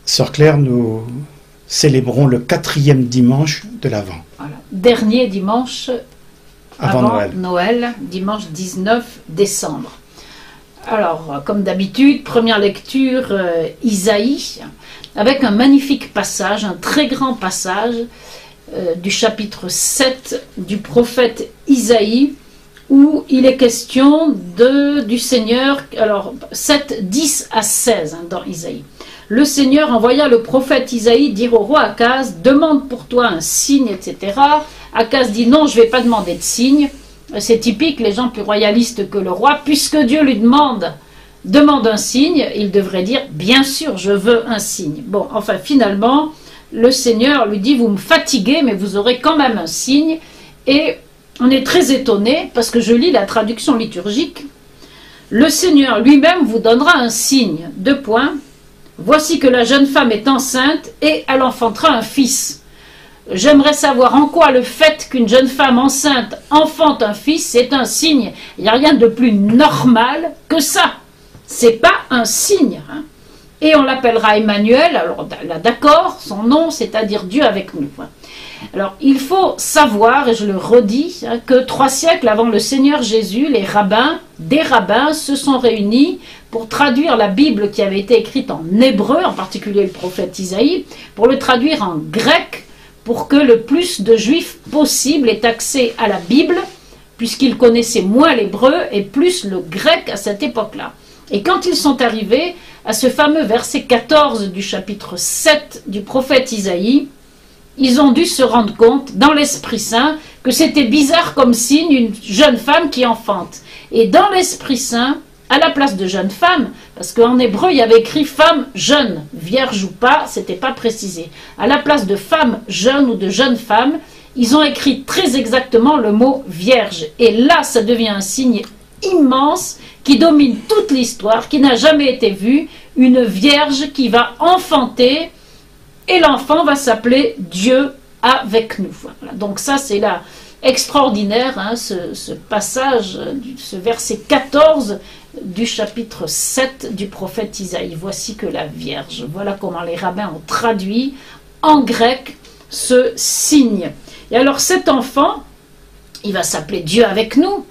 Sœur Claire, nous célébrons le 4e dimanche de l'Avent. Voilà. Dernier dimanche avant Noël, dimanche 19 décembre. Alors, comme d'habitude, première lecture, Isaïe, avec un magnifique passage, un très grand passage du chapitre 7 du prophète Isaïe, où il est question du Seigneur, alors 7, 10 à 16 dans Isaïe. Le Seigneur envoya le prophète Isaïe dire au roi Akaz, demande pour toi un signe, etc. Akaz dit non, je ne vais pas demander de signe. C'est typique, les gens plus royalistes que le roi, puisque Dieu lui demande un signe, il devrait dire bien sûr je veux un signe. Bon, enfin finalement, le Seigneur lui dit vous me fatiguez, mais vous aurez quand même un signe. Et on est très étonné parce que je lis la traduction liturgique. Le Seigneur lui-même vous donnera un signe. 2 points. Voici que la jeune femme est enceinte et elle enfantera un fils. J'aimerais savoir en quoi le fait qu'une jeune femme enceinte enfante un fils, c'est un signe. Il n'y a rien de plus normal que ça. C'est pas un signe. Hein. Et on l'appellera Emmanuel, alors là d'accord, son nom, c'est-à-dire Dieu avec nous. Alors il faut savoir, et je le redis, hein, que 3 siècles avant le Seigneur Jésus, des rabbins se sont réunis pour traduire la Bible qui avait été écrite en hébreu, en particulier le prophète Isaïe, pour le traduire en grec, pour que le plus de juifs possible aient accès à la Bible, puisqu'ils connaissaient moins l'hébreu et plus le grec à cette époque-là. Et quand ils sont arrivés à ce fameux verset 14 du chapitre 7 du prophète Isaïe, ils ont dû se rendre compte, dans l'Esprit Saint, que c'était bizarre comme signe une jeune femme qui enfante. Et dans l'Esprit Saint, à la place de jeune femme, parce qu'en hébreu il y avait écrit femme jeune, vierge ou pas, c'était pas précisé. À la place de femme jeune ou de jeune femme, ils ont écrit très exactement le mot vierge. Et là, ça devient un signe immense qui domine toute l'histoire, qui n'a jamais été vu, une vierge qui va enfanter, et l'enfant va s'appeler Dieu avec nous. Voilà. Donc ça, c'est là extraordinaire, hein, ce passage, ce verset 14 du chapitre 7 du prophète Isaïe. Voici que la Vierge. Voilà comment les rabbins ont traduit en grec ce signe. Et alors cet enfant, il va s'appeler Dieu avec nous.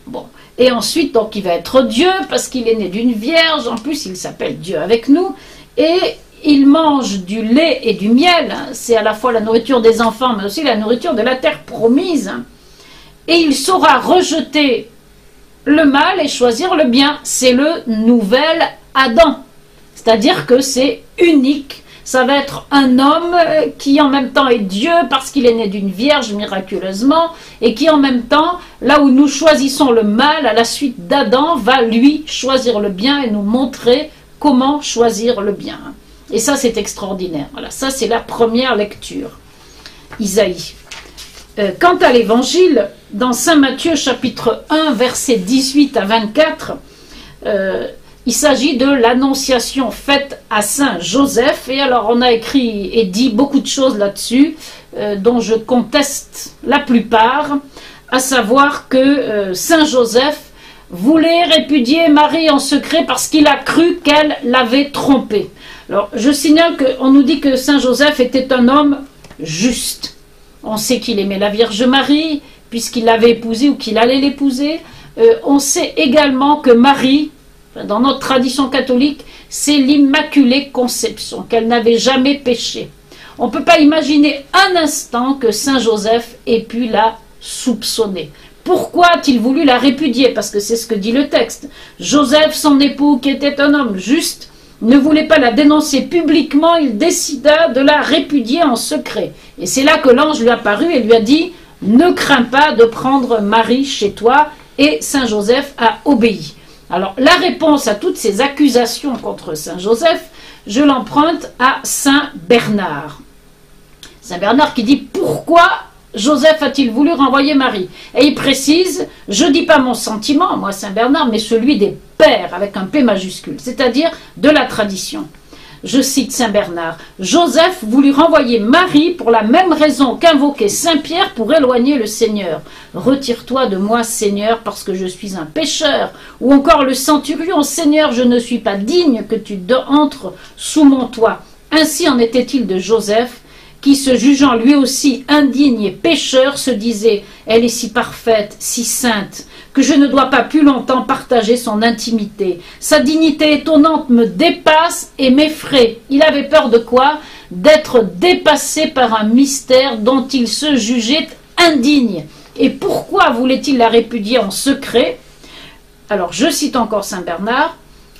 Bon. Et ensuite, donc, il va être Dieu parce qu'il est né d'une vierge. En plus, il s'appelle Dieu avec nous. Et il mange du lait et du miel. C'est à la fois la nourriture des enfants, mais aussi la nourriture de la terre promise. Et il saura rejeter le mal et choisir le bien. C'est le nouvel Adam. C'est-à-dire que c'est unique. Ça va être un homme qui en même temps est Dieu parce qu'il est né d'une vierge miraculeusement et qui en même temps, là où nous choisissons le mal, à la suite d'Adam, va lui choisir le bien et nous montrer comment choisir le bien. Et ça, c'est extraordinaire. Voilà, ça, c'est la première lecture. Isaïe. Quant à l'évangile, dans Saint Matthieu chapitre 1, versets 18 à 24, il s'agit de l'annonciation faite à Saint Joseph. Et alors, on a écrit et dit beaucoup de choses là-dessus, dont je conteste la plupart, à savoir que Saint Joseph voulait répudier Marie en secret parce qu'il a cru qu'elle l'avait trompé. Alors, je signale qu'on nous dit que Saint Joseph était un homme juste. On sait qu'il aimait la Vierge Marie, puisqu'il l'avait épousée ou qu'il allait l'épouser. On sait également que Marie, dans notre tradition catholique, c'est l'Immaculée Conception, qu'elle n'avait jamais péché. On ne peut pas imaginer un instant que Saint Joseph ait pu la soupçonner. Pourquoi a-t-il voulu la répudier? Parce que c'est ce que dit le texte. Joseph, son époux, qui était un homme juste, ne voulait pas la dénoncer publiquement, il décida de la répudier en secret. Et c'est là que l'ange lui apparut et lui a dit « Ne crains pas de prendre Marie chez toi » et Saint Joseph a obéi. Alors la réponse à toutes ces accusations contre Saint Joseph, je l'emprunte à Saint Bernard. Saint Bernard qui dit « Pourquoi Joseph a-t-il voulu renvoyer Marie ?» Et il précise « Je ne dis pas mon sentiment, moi Saint Bernard, mais celui des pères, avec un P majuscule, c'est-à-dire de la tradition. » Je cite Saint Bernard, « Joseph voulut renvoyer Marie pour la même raison qu'invoquait Saint Pierre pour éloigner le Seigneur. Retire-toi de moi, Seigneur, parce que je suis un pécheur. » Ou encore le centurion, « Seigneur, je ne suis pas digne que tu entres sous mon toit. » Ainsi en était-il de Joseph, qui, se jugeant lui aussi indigne et pécheur, se disait « Elle est si parfaite, si sainte, que je ne dois pas plus longtemps partager son intimité. Sa dignité étonnante me dépasse et m'effraie. » Il avait peur de quoi? D'être dépassé par un mystère dont il se jugeait indigne. Et pourquoi voulait-il la répudier en secret? Alors, je cite encore Saint Bernard.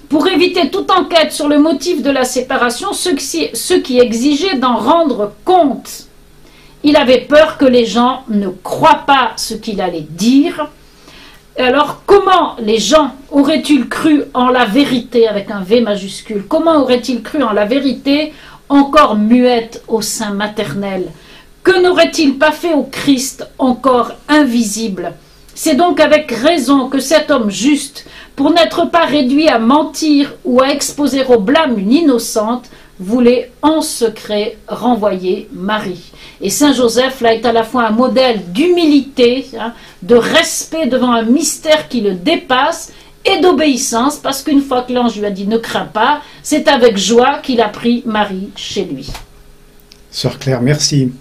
Pour éviter toute enquête sur le motif de la séparation, ce qui exigeait d'en rendre compte. Il avait peur que les gens ne croient pas ce qu'il allait dire. Et alors, comment les gens auraient-ils cru en la vérité, avec un V majuscule? Comment auraient-ils cru en la vérité, encore muette au sein maternel? Que n'aurait-il pas fait au Christ, encore invisible? C'est donc avec raison que cet homme juste, pour n'être pas réduit à mentir ou à exposer au blâme une innocente, voulait en secret renvoyer Marie. Et Saint Joseph là est à la fois un modèle d'humilité, de respect devant un mystère qui le dépasse, et d'obéissance, parce qu'une fois que l'ange lui a dit « ne crains pas », c'est avec joie qu'il a pris Marie chez lui. Sœur Claire, merci.